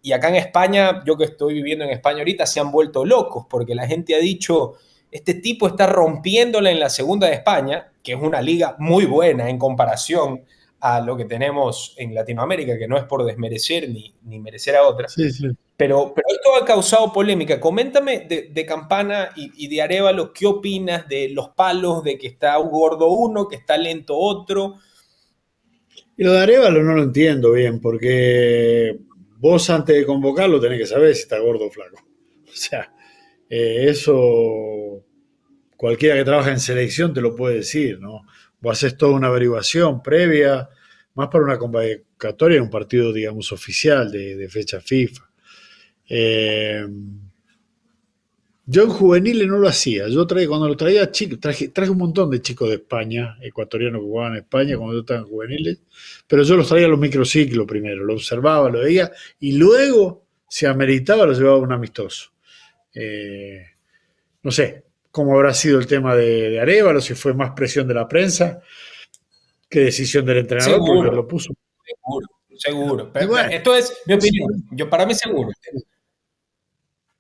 Y acá en España, yo que estoy viviendo en España ahorita, se han vuelto locos porque la gente ha dicho, este tipo está rompiéndola en la segunda de España, que es una liga muy buena en comparación a lo que tenemos en Latinoamérica, que no es por desmerecer ni merecer a otra. Sí, sí. Pero esto ha causado polémica. Coméntame de Campana y de Arévalo, ¿qué opinas de los palos, de que está gordo uno, que está lento otro? Y lo de Arevalo no lo entiendo bien, porque vos antes de convocarlo tenés que saber si está gordo o flaco. O sea, eso cualquiera que trabaja en selección te lo puede decir, ¿no? Vos haces toda una averiguación previa, más para una convocatoria en un partido, digamos, oficial de fecha FIFA. Eh, yo en juveniles no lo hacía. Cuando lo traía chico, traje un montón de chicos de España, ecuatorianos que jugaban en España cuando yo estaba en juveniles, pero yo los traía a los microciclos primero, lo observaba, lo veía, y luego, si ameritaba, lo llevaba a un amistoso. Eh, no sé cómo habrá sido el tema de Arévalo, si fue más presión de la prensa que decisión del entrenador, porque Seguro, lo puso. seguro, seguro. Y bueno, Esto es mi sí, opinión. Para mí seguro.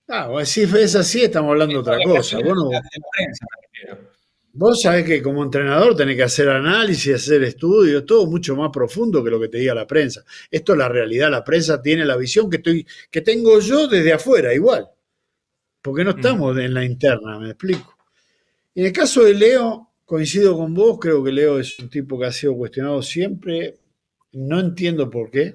Bueno, si es así, estamos hablando de otra cosa. Bueno, De la prensa, me refiero. vos sabés que como entrenador tenés que hacer análisis, hacer estudios, todo mucho más profundo que lo que te diga la prensa. Esto es la realidad, la prensa tiene la visión que tengo yo desde afuera, igual, porque no Mm. estamos en la interna, me explico. Y en el caso de Leo, coincido con vos, creo que Leo es un tipo que ha sido cuestionado siempre, no entiendo por qué.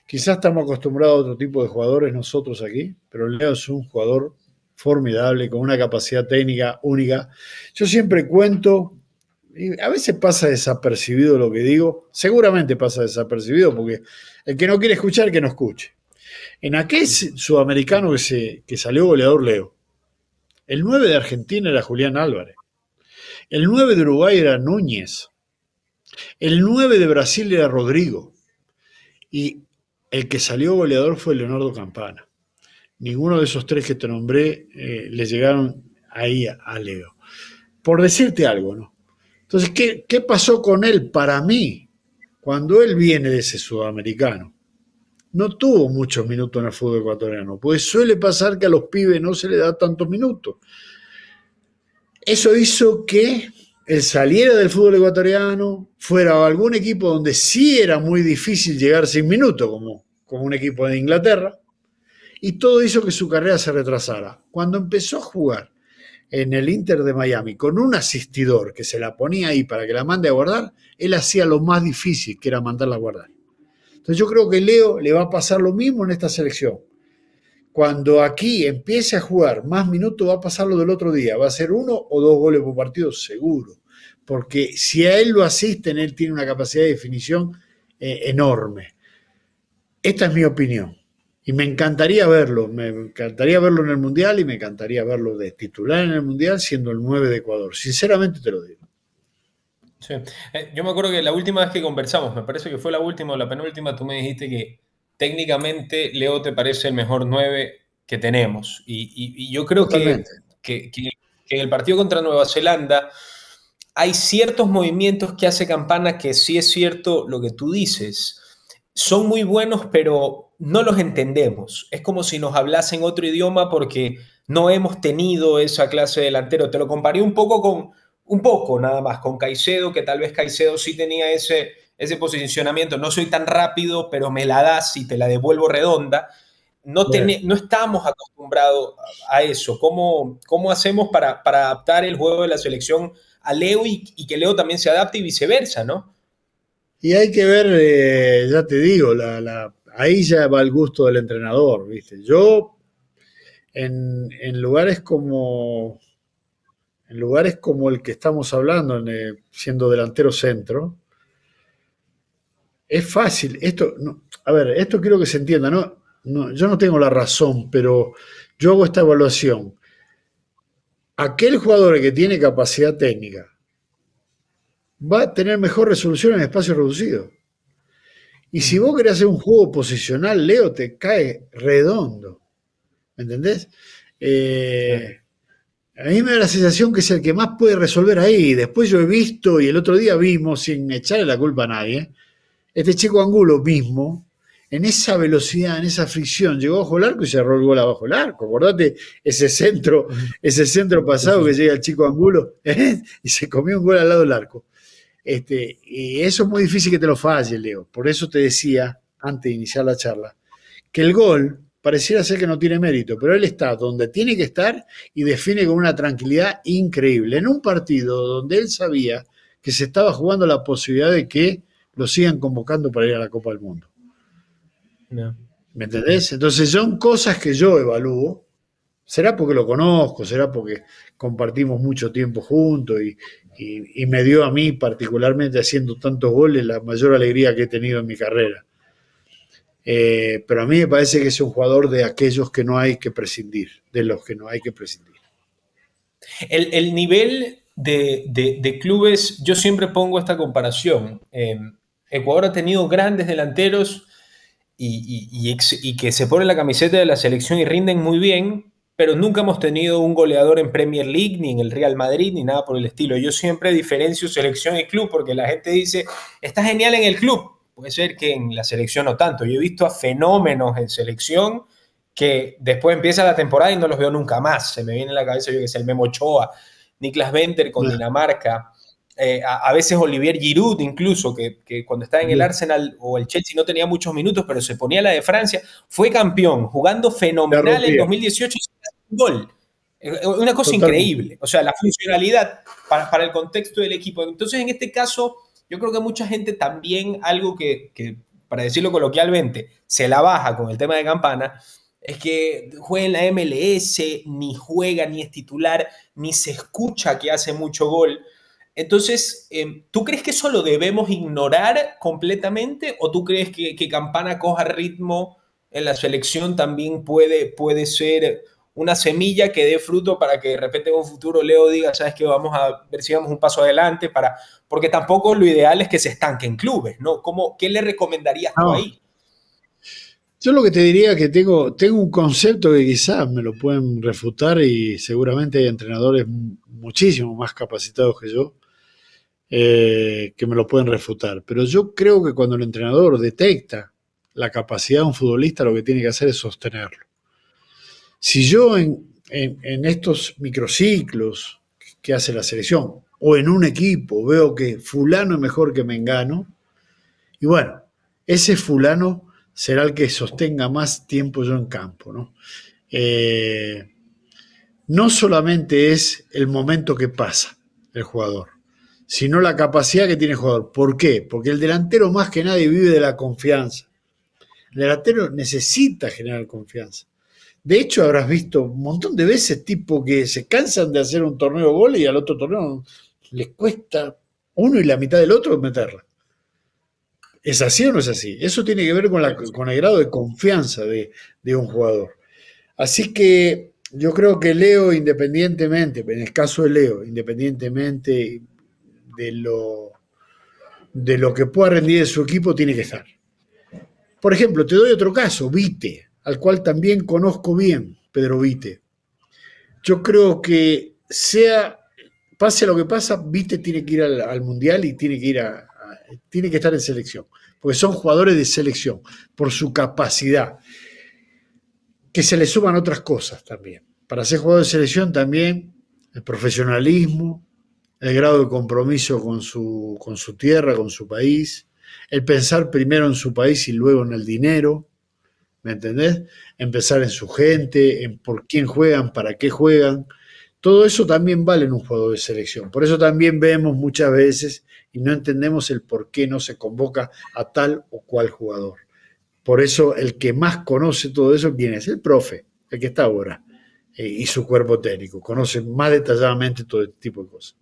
Quizás estamos acostumbrados a otro tipo de jugadores nosotros aquí, pero Leo es un jugador formidable, con una capacidad técnica única. Yo siempre cuento, y a veces pasa desapercibido lo que digo, seguramente pasa desapercibido porque el que no quiere escuchar, que no escuche. En aquel sudamericano que salió goleador Leo, el 9 de Argentina era Julián Álvarez, el 9 de Uruguay era Núñez, el 9 de Brasil era Rodrigo y el que salió goleador fue Leonardo Campana. Ninguno de esos tres que te nombré le llegaron ahí a Leo. Por decirte algo, ¿no? Entonces, ¿qué pasó con él para mí cuando él viene de ese sudamericano? No tuvo muchos minutos en el fútbol ecuatoriano, pues suele pasar que a los pibes no se les da tantos minutos. Eso hizo que él saliera del fútbol ecuatoriano, fuera a algún equipo donde sí era muy difícil llegar sin minutos, como un equipo de Inglaterra, y todo hizo que su carrera se retrasara. Cuando empezó a jugar en el Inter de Miami con un asistidor que se la ponía ahí para que la mande a guardar, él hacía lo más difícil, que era mandarla a guardar. Entonces yo creo que Leo le va a pasar lo mismo en esta selección. Cuando aquí empiece a jugar más minutos, va a pasar lo del otro día. Va a ser 1 o 2 goles por partido, seguro. Porque si a él lo asisten, él tiene una capacidad de definición enorme. Esta es mi opinión. Y me encantaría verlo en el Mundial y me encantaría verlo de titular en el Mundial siendo el 9 de Ecuador. Sinceramente te lo digo. Sí. Yo me acuerdo que la última vez que conversamos, me parece que fue la última o la penúltima, tú me dijiste que técnicamente Leo te parece el mejor 9 que tenemos. Y yo creo Totalmente. que en el partido contra Nueva Zelanda hay ciertos movimientos que hace Campana que sí es cierto lo que tú dices. Son muy buenos, pero no los entendemos. Es como si nos hablasen otro idioma porque no hemos tenido esa clase de delantero. Te lo comparé un poco nada más, con Caicedo, que tal vez Caicedo sí tenía ese posicionamiento. No soy tan rápido, pero me la das y te la devuelvo redonda. Bueno, No estamos acostumbrados a eso. ¿Cómo hacemos para adaptar el juego de la selección a Leo y que Leo también se adapte y viceversa, ¿no? y hay que ver, ya te digo, ahí ya va el gusto del entrenador, ¿viste? Yo, en lugares como el que estamos hablando, siendo delantero centro, es fácil. Esto, no, a ver, esto quiero que se entienda, ¿no? No, yo no tengo la razón, pero yo hago esta evaluación. Aquel jugador que tiene capacidad técnica va a tener mejor resolución en espacio reducido. Y si Mm. vos querés hacer un juego posicional, Leo te cae redondo. ¿Me entendés? Sí. Eh, a mí me da la sensación que es el que más puede resolver ahí. Después yo he visto, y el otro día vimos, sin echarle la culpa a nadie, este chico Angulo mismo, en esa velocidad, en esa fricción, llegó bajo el arco y cerró el gol abajo el arco. Acordate ese centro Sí, pasado sí. que llega el chico Angulo y se comió un gol al lado del arco. Y eso es muy difícil que te lo falle, Leo. Por eso te decía, antes de iniciar la charla, que el gol pareciera ser que no tiene mérito, pero él está donde tiene que estar y define con una tranquilidad increíble. En un partido donde él sabía que se estaba jugando la posibilidad de que lo sigan convocando para ir a la Copa del Mundo. No. ¿Me entendés? Entonces son cosas que yo evalúo. Será porque lo conozco, será porque compartimos mucho tiempo juntos y me dio a mí particularmente haciendo tantos goles la mayor alegría que he tenido en mi carrera. Pero a mí me parece que es un jugador de aquellos que no hay que prescindir, de los que no hay que prescindir. El nivel de clubes, yo siempre pongo esta comparación. Ecuador ha tenido grandes delanteros y que se ponen la camiseta de la selección y rinden muy bien, pero nunca hemos tenido un goleador en Premier League, ni en el Real Madrid, ni nada por el estilo. Yo siempre diferencio selección y club, porque la gente dice, está genial en el club. Puede ser que en la selección no tanto. Yo he visto a fenómenos en selección que después empieza la temporada y no los veo nunca más. Se me viene a la cabeza, yo que sé, el Memo Ochoa, Niklas Bender con Dinamarca, a veces Olivier Giroud incluso, que cuando estaba en el Arsenal o el Chelsea no tenía muchos minutos, pero se ponía la de Francia, fue campeón, jugando fenomenal en 2018 un gol. Una cosa increíble, o sea, la funcionalidad para el contexto del equipo. Entonces, en este caso, yo creo que mucha gente también, algo que para decirlo coloquialmente, se la baja con el tema de Campana, es que juega en la MLS, ni juega, ni es titular, ni se escucha que hace mucho gol. Entonces, ¿tú crees que eso lo debemos ignorar completamente o tú crees que Campana coja ritmo en la selección también puede ser una semilla que dé fruto para que de repente en un futuro Leo diga, sabes que vamos a ver si damos un paso adelante, porque tampoco lo ideal es que se estanque en clubes, ¿no? ¿Qué le recomendarías tú ahí? Yo lo que te diría es que tengo un concepto que quizás me lo pueden refutar y seguramente hay entrenadores muchísimo más capacitados que yo que me lo pueden refutar. Pero yo creo que cuando el entrenador detecta la capacidad de un futbolista, lo que tiene que hacer es sostenerlo. Si yo en estos microciclos que hace la selección o en un equipo veo que fulano es mejor que Mengano, y bueno, ese fulano será el que sostenga más tiempo yo en campo, ¿no? No solamente es el momento que pasa el jugador, sino la capacidad que tiene el jugador. ¿Por qué? Porque el delantero más que nadie vive de la confianza. El delantero necesita generar confianza. De hecho, habrás visto un montón de veces tipos que se cansan de hacer un torneo de gol y al otro torneo les cuesta uno y la mitad del otro meterla. ¿Es así o no es así? Eso tiene que ver con el grado de confianza de un jugador. Así que yo creo que Leo, independientemente, en el caso de Leo, independientemente de lo que pueda rendir de su equipo, tiene que estar. Por ejemplo, te doy otro caso, Vite, al cual también conozco bien, Pedro Vite. Yo creo que pase lo que pasa, Vite tiene que ir al Mundial y tiene que estar en selección, porque son jugadores de selección, por su capacidad, que se le suman otras cosas también. Para ser jugador de selección también, el profesionalismo, el grado de compromiso con su tierra, con su país, el pensar primero en su país y luego en el dinero, ¿me entendés? Empezar en su gente, en por quién juegan, para qué juegan. Todo eso también vale en un jugador de selección. Por eso también vemos muchas veces y no entendemos el por qué no se convoca a tal o cual jugador. Por eso el que más conoce todo eso, ¿quién es? El profe, el que está ahora, y su cuerpo técnico. Conoce más detalladamente todo este tipo de cosas.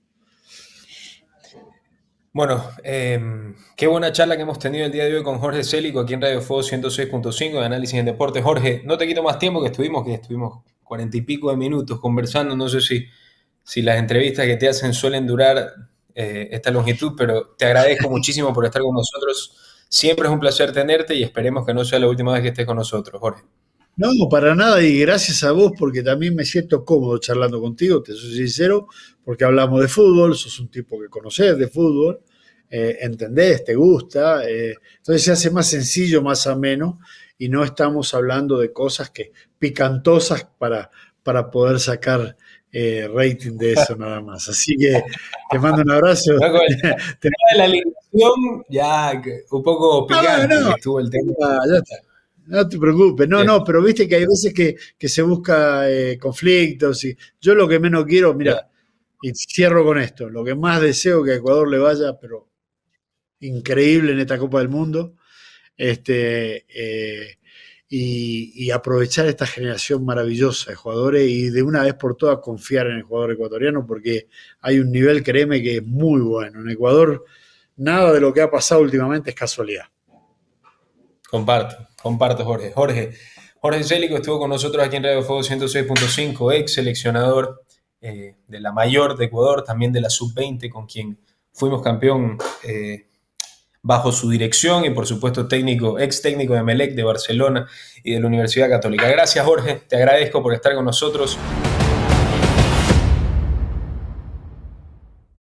Bueno, qué buena charla que hemos tenido el día de hoy con Jorge Célico aquí en Radio Fuego 106.5 de Análisis en Deportes. Jorge, no te quito más tiempo que estuvimos 40 y pico de minutos conversando. No sé si las entrevistas que te hacen suelen durar esta longitud, pero te agradezco muchísimo por estar con nosotros. Siempre es un placer tenerte y esperemos que no sea la última vez que estés con nosotros, Jorge. No, para nada, y gracias a vos porque también me siento cómodo charlando contigo, te soy sincero, porque hablamos de fútbol, sos un tipo que conocés de fútbol, entendés, te gusta, entonces se hace más sencillo, más ameno, y no estamos hablando de cosas picantosas para poder sacar rating de eso nada más. Así que te mando un abrazo. No, el tema de la alineación, ya un poco picante no, estuvo el tema. Ya está. No te preocupes, no, pero viste que hay veces que se busca conflictos y yo lo que menos quiero, mira, y cierro con esto, lo que más deseo que a Ecuador le vaya, pero increíble en esta Copa del Mundo, y aprovechar esta generación maravillosa de jugadores y de una vez por todas confiar en el jugador ecuatoriano porque hay un nivel, créeme, que es muy bueno. En Ecuador nada de lo que ha pasado últimamente es casualidad. Comparto, Jorge. Jorge Célico estuvo con nosotros aquí en Radio Fuego 106.5, ex seleccionador de la mayor de Ecuador, también de la sub-20, con quien fuimos campeón bajo su dirección y por supuesto ex técnico de Emelec, de Barcelona y de la Universidad Católica. Gracias, Jorge, te agradezco por estar con nosotros.